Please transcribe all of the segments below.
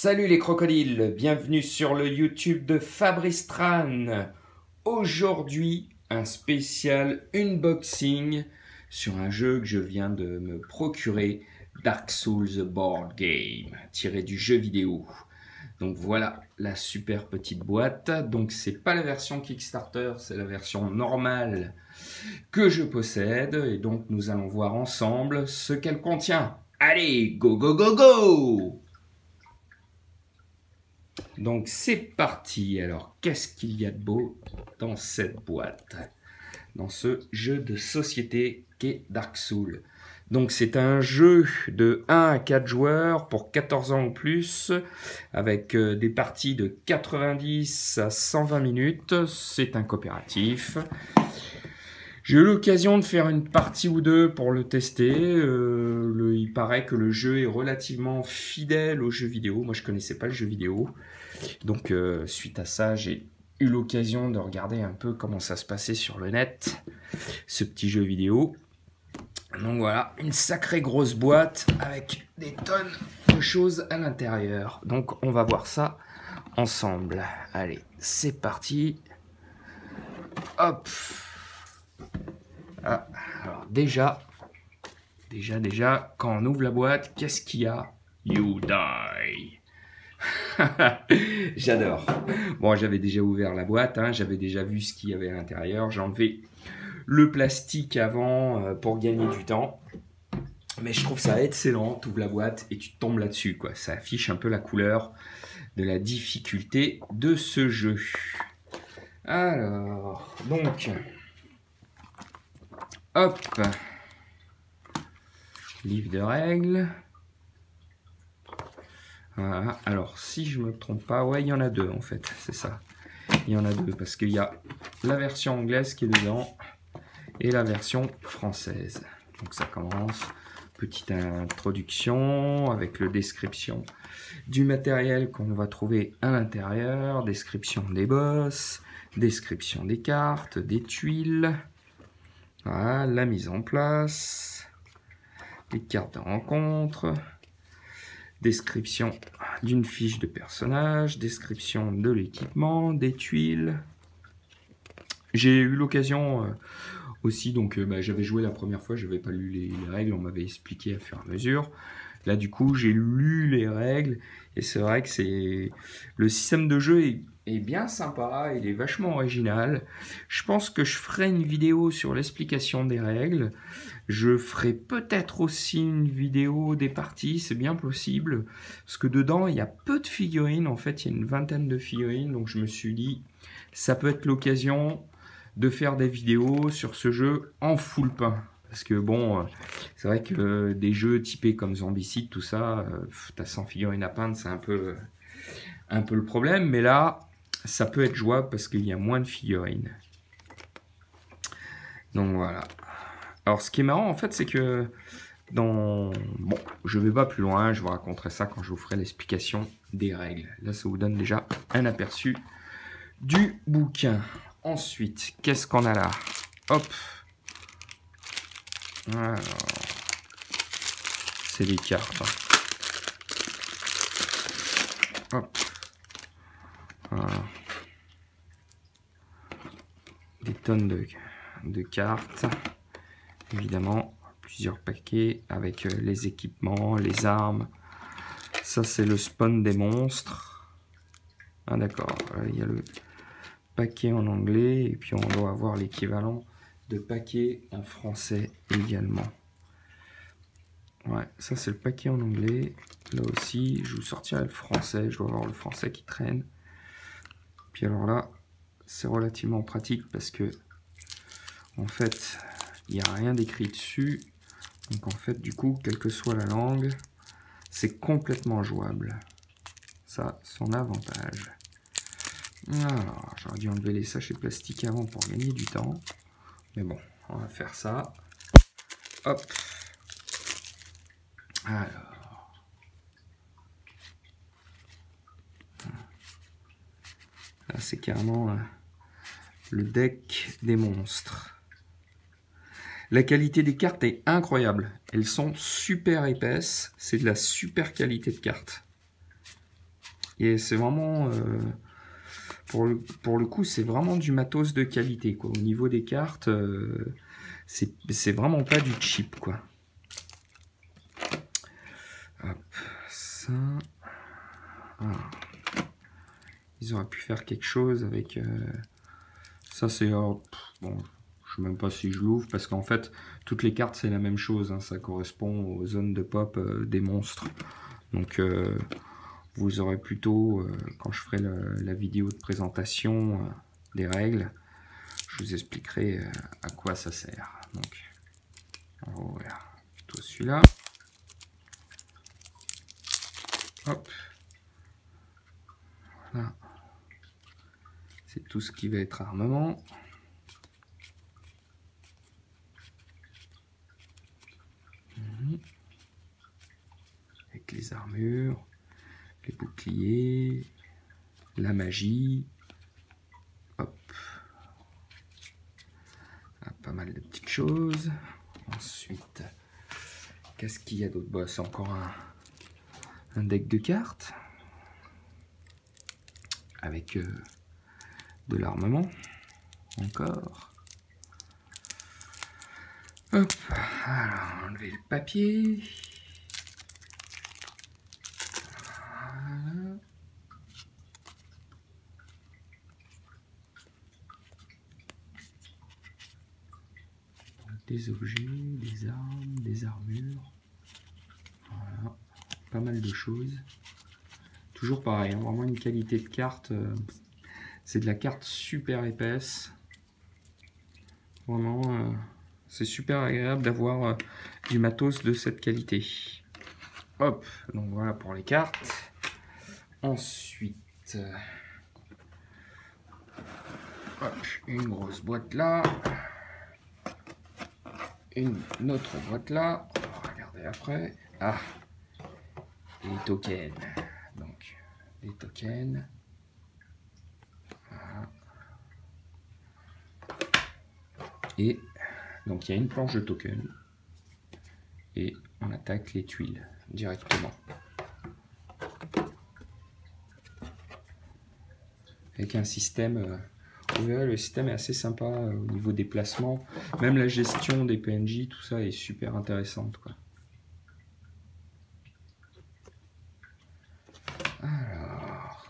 Salut les crocodiles, bienvenue sur le YouTube de Fabrice Tran. Aujourd'hui, un spécial unboxing sur un jeu que je viens de me procurer, Dark Souls Board Game, tiré du jeu vidéo. Donc voilà la super petite boîte. Donc c'est pas la version Kickstarter, c'est la version normale que je possède. Et donc nous allons voir ensemble ce qu'elle contient. Allez, go go go go! Donc c'est parti. Alors qu'est-ce qu'il y a de beau dans cette boîte, dans ce jeu de société qu'est Dark Souls? Donc c'est un jeu de 1 à 4 joueurs pour 14 ans ou plus, avec des parties de 90 à 120 minutes. C'est un coopératif. J'ai eu l'occasion de faire une partie ou deux pour le tester. Il paraît que le jeu est relativement fidèle au jeu vidéo. Moi je connaissais pas le jeu vidéo. Donc suite à ça, j'ai eu l'occasion de regarder un peu comment ça se passait sur le net, ce petit jeu vidéo. Donc voilà, une sacrée grosse boîte avec des tonnes de choses à l'intérieur. Donc on va voir ça ensemble. Allez, c'est parti. Hop. Ah, alors déjà, quand on ouvre la boîte, qu'est-ce qu'il y a? You die. J'adore. Bon, j'avais déjà ouvert la boîte, hein, j'avais déjà vu ce qu'il y avait à l'intérieur. J'ai enlevé le plastique avant pour gagner du temps. Mais je trouve ça excellent. Tu ouvres la boîte et tu tombes là-dessus, quoi. Ça affiche un peu la couleur de la difficulté de ce jeu. Alors, donc, hop, livre de règles. Voilà. Alors, si je me trompe pas, ouais, il y en a deux en fait, c'est ça. Il y en a deux parce qu'il y a la version anglaise qui est dedans et la version française. Donc ça commence, petite introduction avec le description du matériel qu'on va trouver à l'intérieur, description des boss, description des cartes, des tuiles, voilà, la mise en place, les cartes de rencontre, description d'une fiche de personnage, description de l'équipement, des tuiles. J'ai eu l'occasion aussi, donc j'avais joué la première fois, je n'avais pas lu les règles, on m'avait expliqué à fur et à mesure. Là du coup j'ai lu les règles et c'est vrai que le système de jeu est bien sympa, il est vachement original. Je pense que je ferai une vidéo sur l'explication des règles. Je ferai peut-être aussi une vidéo des parties, c'est bien possible. Parce que dedans, il y a peu de figurines. En fait, il y a une vingtaine de figurines. Donc je me suis dit, ça peut être l'occasion de faire des vidéos sur ce jeu en full pain. Parce que bon, c'est vrai que des jeux typés comme Zombicide, tout ça, t'as 100 figurines à peindre, c'est un peu le problème. Mais là, ça peut être jouable parce qu'il y a moins de figurines. Donc voilà. Alors ce qui est marrant en fait, c'est que bon, je vais pas plus loin, je vous raconterai ça quand je vous ferai l'explication des règles. Là, ça vous donne déjà un aperçu du bouquin. Ensuite, qu'est-ce qu'on a là? Hop. Alors, c'est des cartes. Hop. Voilà. Des tonnes de cartes. Évidemment, plusieurs paquets avec les équipements, les armes. Ça, c'est le spawn des monstres. Ah d'accord, il y a le paquet en anglais et puis on doit avoir l'équivalent de paquet en français également. Ouais, ça c'est le paquet en anglais. Là aussi, je vous sortirai le français. Je dois avoir le français qui traîne. Puis alors là, c'est relativement pratique parce que en fait, il n'y a rien d'écrit dessus. Donc en fait, du coup, quelle que soit la langue, c'est complètement jouable. Ça, son avantage. Alors, j'aurais dû enlever les sachets plastiques avant pour gagner du temps. Mais bon, on va faire ça. Hop. Alors. Là, c'est carrément le deck des monstres. La qualité des cartes est incroyable. Elles sont super épaisses. C'est de la super qualité de cartes. Et c'est vraiment, pour le coup, c'est vraiment du matos de qualité, quoi. Au niveau des cartes, c'est vraiment pas du cheap, quoi. Hop, ça. Ah. Ils auraient pu faire quelque chose avec... ça, c'est... bon, je sais même pas si je l'ouvre, parce qu'en fait, toutes les cartes, c'est la même chose. Hein, ça correspond aux zones de pop des monstres. Donc, vous aurez plutôt, quand je ferai la vidéo de présentation des règles, je vous expliquerai à quoi ça sert. Donc, on va ouvrir plutôt celui-là. Hop. Voilà. C'est tout ce qui va être armement. Avec les armures, les boucliers, la magie. Hop. Ah, pas mal de petites choses. Ensuite, qu'est-ce qu'il y a d'autre? Bah, c'est encore un deck de cartes. Avec de l'armement. Encore. Hop. Alors, enlever le papier. Voilà. Des objets, des armes, des armures. Voilà. Pas mal de choses. Toujours pareil, hein, vraiment une qualité de carte. C'est de la carte super épaisse. Vraiment, c'est super agréable d'avoir du matos de cette qualité. Hop, donc voilà pour les cartes. Ensuite, hop, une grosse boîte là. Une autre boîte là. On va regarder après. Ah, les tokens. Donc, les tokens. Voilà. Et donc, il y a une planche de tokens. Et on attaque les tuiles directement. Avec un système, vous verrez, le système est assez sympa au niveau des placements. Même la gestion des PNJ, tout ça est super intéressante, quoi. Alors,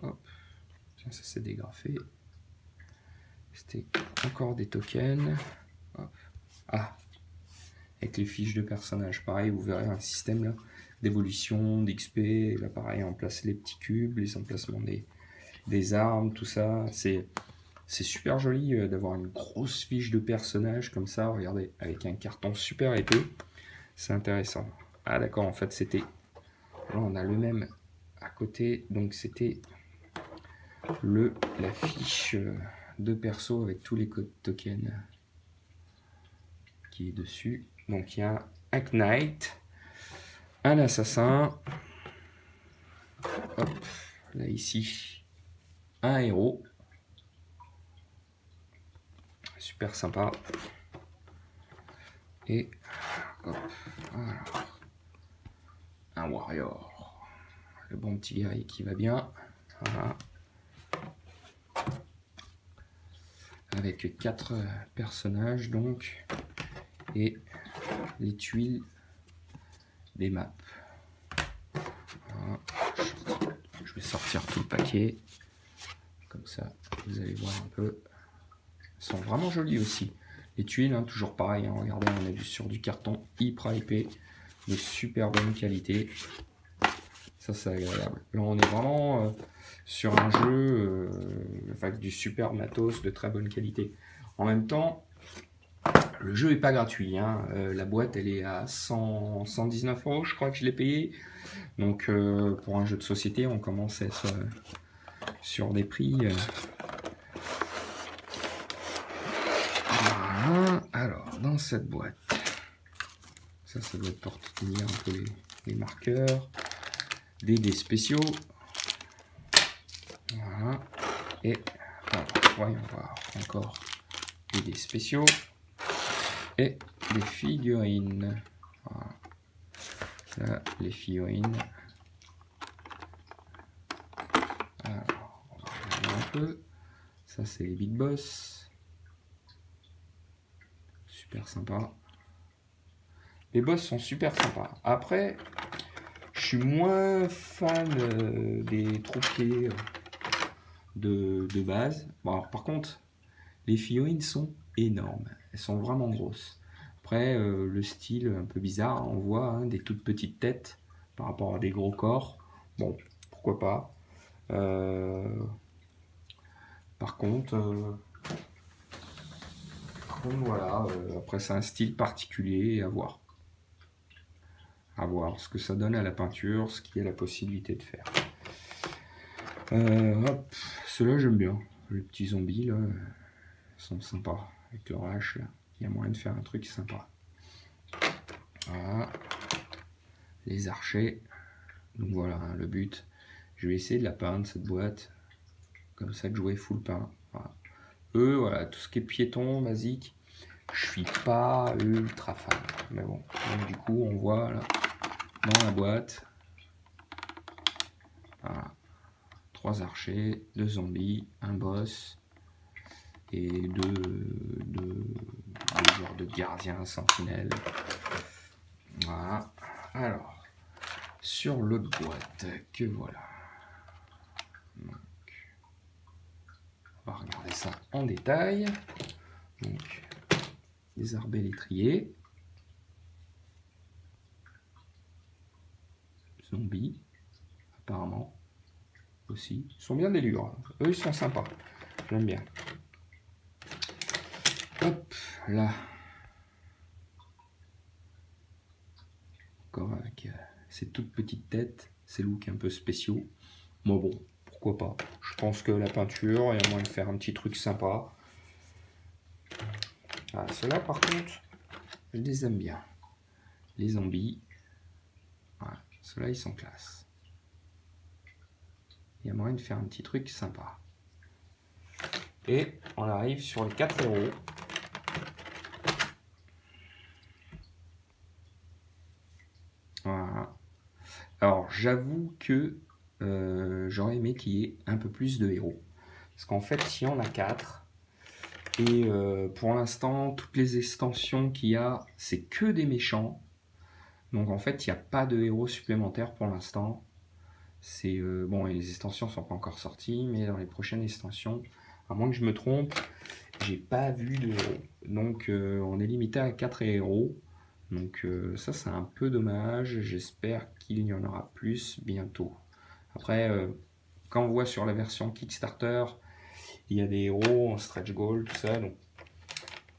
hop, tiens, ça s'est dégrafé. C'était encore des tokens. Hop. Ah, avec les fiches de personnages, pareil, vous verrez un système là d'évolution, d'XP. Là, pareil, on place les petits cubes, les emplacements des armes, tout ça. C'est super joli d'avoir une grosse fiche de personnage comme ça. Regardez, avec un carton super épais. C'est intéressant. Ah d'accord, en fait c'était... Là on a le même à côté. Donc c'était la fiche de perso avec tous les codes tokens qui est dessus. Donc il y a un knight, un assassin. Hop, là ici, un héros. Super sympa. Et hop, voilà. Un warrior. Le bon petit guerrier qui va bien. Voilà. Avec 4 personnages donc. Et les tuiles des maps. Voilà. Je vais sortir tout le paquet. Comme ça, vous allez voir un peu. Elles sont vraiment jolies aussi. Les tuiles, hein, toujours pareil. Hein, regardez, on est sur du carton hyper épais. De super bonne qualité. Ça, c'est agréable. Là, on est vraiment sur un jeu avec du super matos de très bonne qualité. En même temps, le jeu n'est pas gratuit. Hein. La boîte, elle est à 119 €, je crois que je l'ai payé. Donc, pour un jeu de société, on commence à être sur des prix... Voilà. Alors, dans cette boîte, ça doit être pour tenir un peu les marqueurs. Des dés spéciaux. Voilà. Et voilà, voyons voir encore des dés spéciaux. Et des figurines. Voilà. Là, les figurines. peu. Ça, c'est les Big Boss. Super sympa. Les boss sont super sympas. Après, je suis moins fan des troupiers de base. Bon, alors, par contre, les figurines sont énormes. Elles sont vraiment grosses. Après, le style un peu bizarre, on voit hein, des toutes petites têtes par rapport à des gros corps. Bon, pourquoi pas. Par contre, voilà. Après, c'est un style particulier à voir. À voir ce que ça donne à la peinture, ce qu'il y a la possibilité de faire. Hop, ceux-là j'aime bien. Les petits zombies là, sont sympas. Avec leur hache là, il y a moyen de faire un truc sympa. Voilà. Les archers. Donc voilà, hein, le but. Je vais essayer de la peindre cette boîte. Comme ça de jouer full peint. Voilà. Eux, voilà, tout ce qui est piéton, basique, je suis pas ultra fan. Mais bon, donc, du coup on voit là, dans la boîte. Voilà. 3 archers, 2 zombies, un boss et deux genres de gardiens sentinelles. Voilà. Alors, sur l'autre boîte, que voilà. Donc, on va regarder ça en détail. Donc, les arbalétriers. Zombies, apparemment. Aussi. Ils sont bien délures. Hein. Eux, ils sont sympas. J'aime bien. Hop, là. Encore avec ces toutes petites têtes, ces looks un peu spéciaux. Moi, bon, pourquoi pas. Je pense que la peinture, il y a moyen de faire un petit truc sympa. Ah, ceux-là, par contre, je les aime bien. Les zombies. Voilà. Ceux-là, ils sont classe. Il y a moyen de faire un petit truc sympa. Et on arrive sur les 4 héros. Voilà. Alors, j'avoue que j'aurais aimé qu'il y ait un peu plus de héros. Parce qu'en fait, il y en a 4. Et pour l'instant, toutes les extensions qu'il y a, c'est que des méchants. Donc en fait, il n'y a pas de héros supplémentaires pour l'instant. C'est bon, et les extensions ne sont pas encore sorties, mais dans les prochaines extensions, à moins que je me trompe, j'ai pas vu de héros. Donc on est limité à 4 héros. Donc ça c'est un peu dommage. J'espère qu'il y en aura plus bientôt. Après, quand on voit sur la version Kickstarter, il y a des héros en stretch goal, tout ça. Donc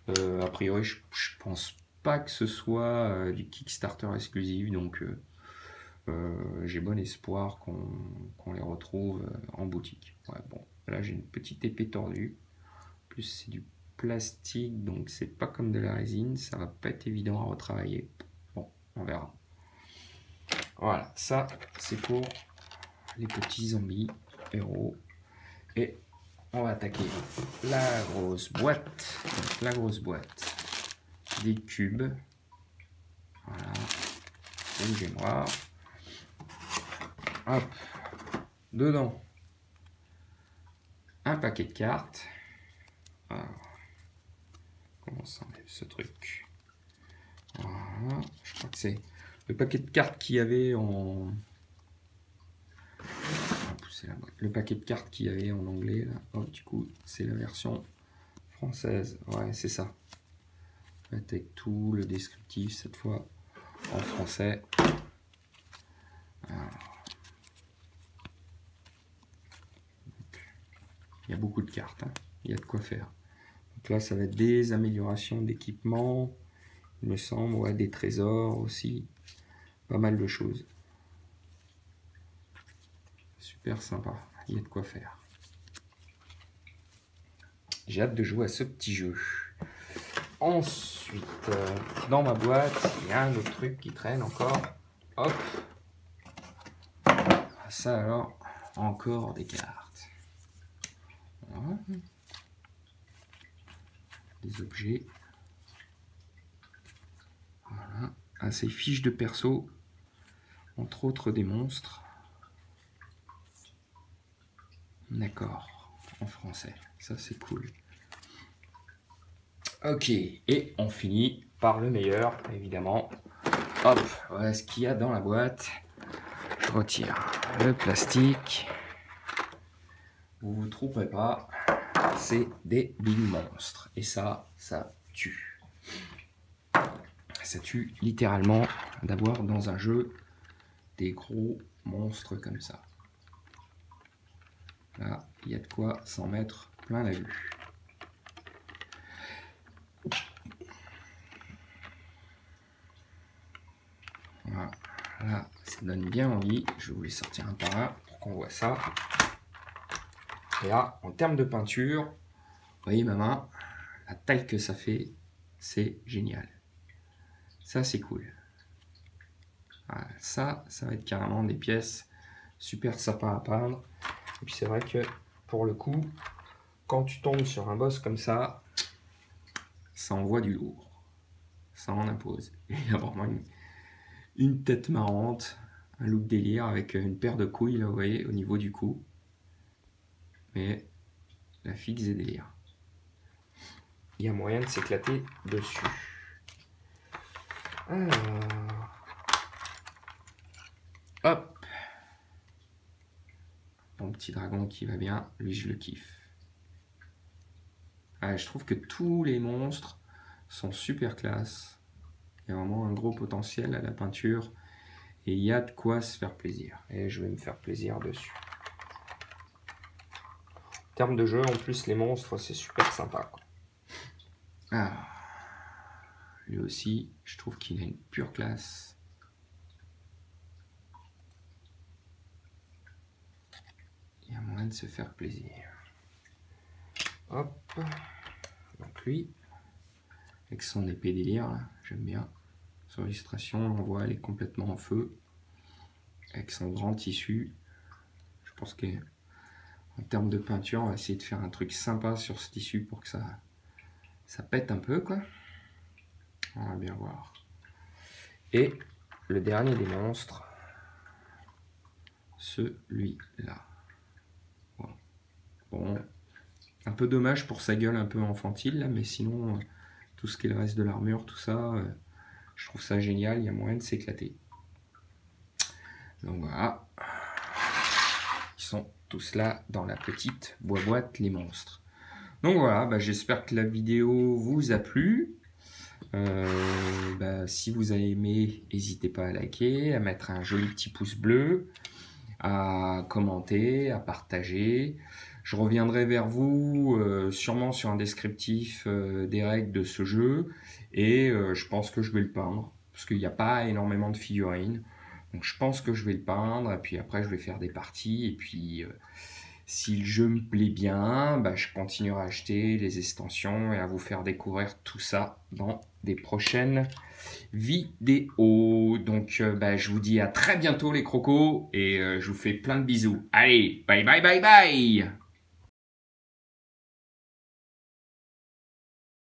a priori, je pense pas que ce soit du Kickstarter exclusif. Donc j'ai bon espoir qu'on les retrouve en boutique. Ouais, bon, là j'ai une petite épée tordue. En plus c'est du plastique, donc c'est pas comme de la résine, ça va pas être évident à retravailler. Bon, on verra. Voilà, ça c'est pour les petits zombies héros. Et on va attaquer la grosse boîte. Donc, la grosse boîte des cubes. Voilà, rouge et noir. Hop, dedans un paquet de cartes. Alors, comment s'enlève ce truc? Voilà, je crois que c'est le paquet de cartes qu'il y avait en... Le paquet de cartes qu'il y avait en anglais, là. Oh, du coup, c'est la version française. Ouais, c'est ça. Avec tout le descriptif, cette fois en français. Alors. Il y a beaucoup de cartes, hein. Il y a de quoi faire. Donc là, ça va être des améliorations d'équipement, il me semble, ouais, des trésors aussi, pas mal de choses. Super sympa, il y a de quoi faire. J'ai hâte de jouer à ce petit jeu. Ensuite, dans ma boîte, il y a un autre truc qui traîne encore. Hop. Ça alors, encore des cartes. Voilà. Des objets. Voilà. Ah, ces fiches de perso, entre autres des monstres. D'accord. en français. Ça, c'est cool. Ok, et on finit par le meilleur, évidemment. Hop, voilà ce qu'il y a dans la boîte. Je retire le plastique. Vous vous tromperez pas, c'est des Big Monstres. Et ça tue. Ça tue littéralement d'avoir dans un jeu des gros monstres comme ça. Là, il y a de quoi s'en mettre plein la vue. Voilà, là, ça donne bien envie. Je vais vous les sortir un par un pour qu'on voit ça. Et là, en termes de peinture, vous voyez ma main, la taille que ça fait, c'est génial. Ça, c'est cool. Voilà, ça va être carrément des pièces super sympas à peindre. Et puis c'est vrai que pour le coup, quand tu tombes sur un boss comme ça envoie du lourd. Ça en impose. Il y a vraiment une tête marrante, un look délire avec une paire de couilles, là, vous voyez, au niveau du cou. Mais la fixe est délire. Il y a moyen de s'éclater dessus. Alors, hop, mon petit dragon qui va bien, lui je le kiffe. Ah, je trouve que tous les monstres sont super classe. Il y a vraiment un gros potentiel à la peinture et il y a de quoi se faire plaisir. Et je vais me faire plaisir dessus. En termes de jeu, en plus, les monstres, c'est super sympa, quoi. Ah, lui aussi, je trouve qu'il a une pure classe. Il y a moyen de se faire plaisir. Hop. Donc lui, avec son épée délire, j'aime bien. Sur l'illustration, on voit elle est complètement en feu. Avec son grand tissu. Je pense qu'en termes de peinture, on va essayer de faire un truc sympa sur ce tissu pour que ça pète un peu, quoi. On va bien voir. Et le dernier des monstres, celui-là. Bon, un peu dommage pour sa gueule un peu infantile, là, mais sinon, tout ce qui est le reste de l'armure, tout ça, je trouve ça génial, il y a moyen de s'éclater. Donc voilà. Ils sont tous là dans la petite boîte, les monstres. Donc voilà, bah, j'espère que la vidéo vous a plu. Si vous avez aimé, n'hésitez pas à liker, à mettre un joli petit pouce bleu, à commenter, à partager. Je reviendrai vers vous sûrement sur un descriptif des règles de ce jeu et je pense que je vais le peindre parce qu'il n'y a pas énormément de figurines. Donc je pense que je vais le peindre et puis après je vais faire des parties et puis si le jeu me plaît bien, bah, je continuerai à acheter les extensions et à vous faire découvrir tout ça dans des prochaines vidéos. Donc je vous dis à très bientôt les crocos et je vous fais plein de bisous. Allez, bye bye bye bye.